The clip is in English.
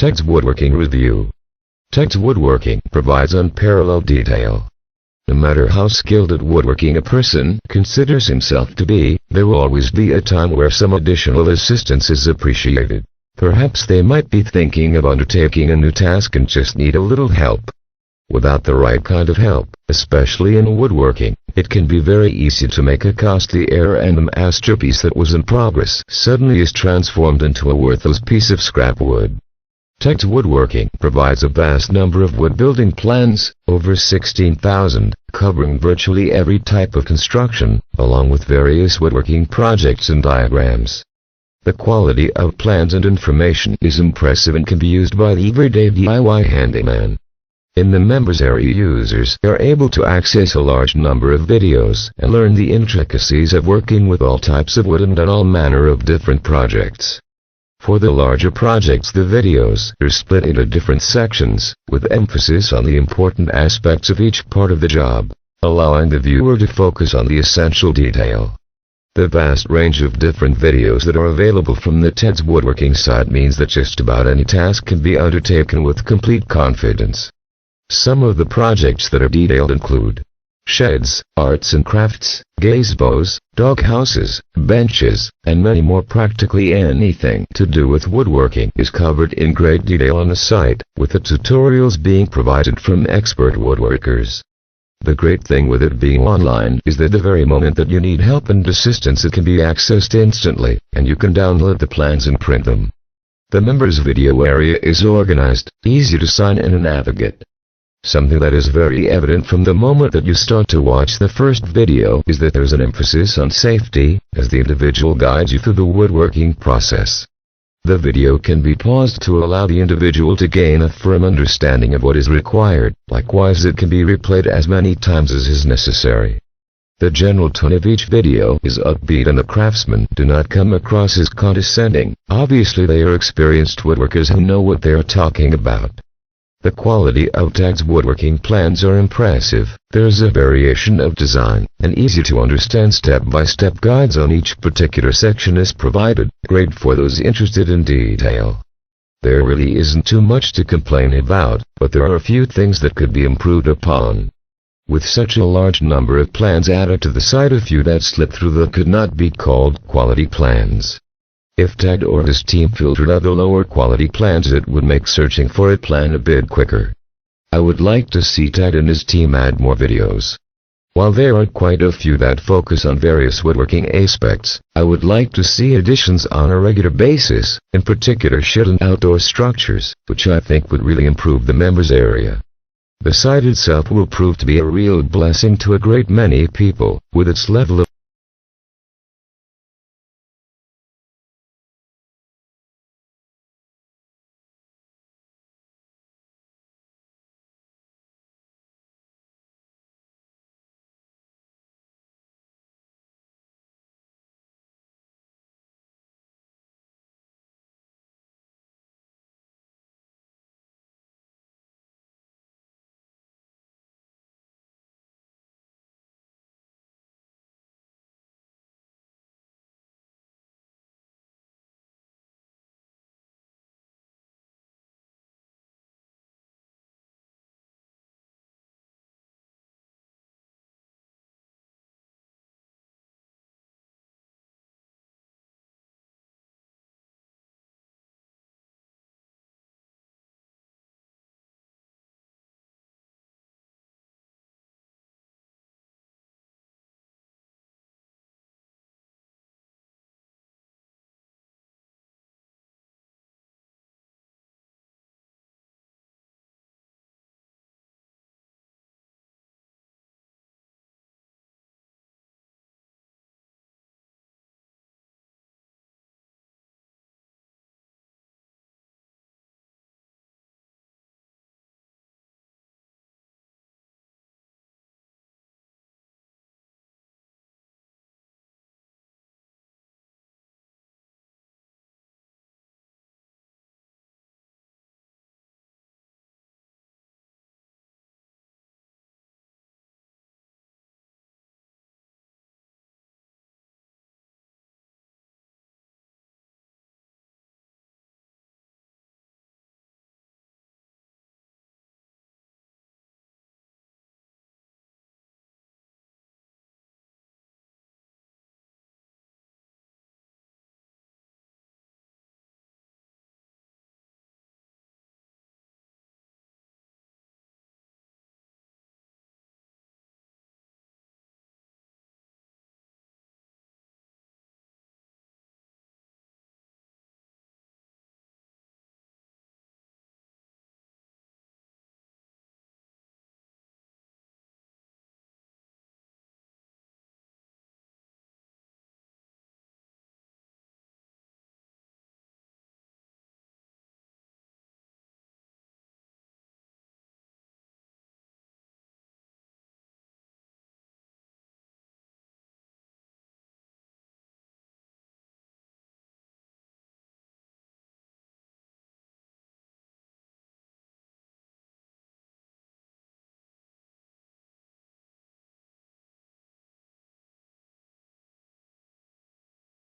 Ted's Woodworking Review. Ted's Woodworking provides unparalleled detail. No matter how skilled at woodworking a person considers himself to be, there will always be a time where some additional assistance is appreciated. Perhaps they might be thinking of undertaking a new task and just need a little help. Without the right kind of help, especially in woodworking, it can be very easy to make a costly error, and the masterpiece that was in progress suddenly is transformed into a worthless piece of scrap wood. Ted's Woodworking provides a vast number of wood building plans, over 16,000, covering virtually every type of construction, along with various woodworking projects and diagrams. The quality of plans and information is impressive and can be used by the everyday DIY handyman. In the members area, users are able to access a large number of videos and learn the intricacies of working with all types of wood and on all manner of different projects. For the larger projects, the videos are split into different sections, with emphasis on the important aspects of each part of the job, allowing the viewer to focus on the essential detail. The vast range of different videos that are available from the Ted's Woodworking site means that just about any task can be undertaken with complete confidence. Some of the projects that are detailed include sheds, arts and crafts, gazebos, dog houses, benches, and many more. Practically anything to do with woodworking is covered in great detail on the site, with the tutorials being provided from expert woodworkers. The great thing with it being online is that the very moment that you need help and assistance, it can be accessed instantly, and you can download the plans and print them. The members video area is organized, easy to sign in and navigate. Something that is very evident from the moment that you start to watch the first video is that there's an emphasis on safety, as the individual guides you through the woodworking process. The video can be paused to allow the individual to gain a firm understanding of what is required. Likewise, it can be replayed as many times as is necessary. The general tone of each video is upbeat, and the craftsmen do not come across as condescending. Obviously, they are experienced woodworkers who know what they are talking about. The quality of Ted's woodworking plans are impressive. There is a variation of design, and easy-to-understand step-by-step guides on each particular section is provided, great for those interested in detail. There really isn't too much to complain about, but there are a few things that could be improved upon. With such a large number of plans added to the site, a few that slip through that could not be called quality plans. If Ted or his team filtered out the lower quality plans, it would make searching for a plan a bit quicker. I would like to see Ted and his team add more videos. While there are quite a few that focus on various woodworking aspects, I would like to see additions on a regular basis, in particular shed and outdoor structures, which I think would really improve the members area. The site itself will prove to be a real blessing to a great many people, with its level of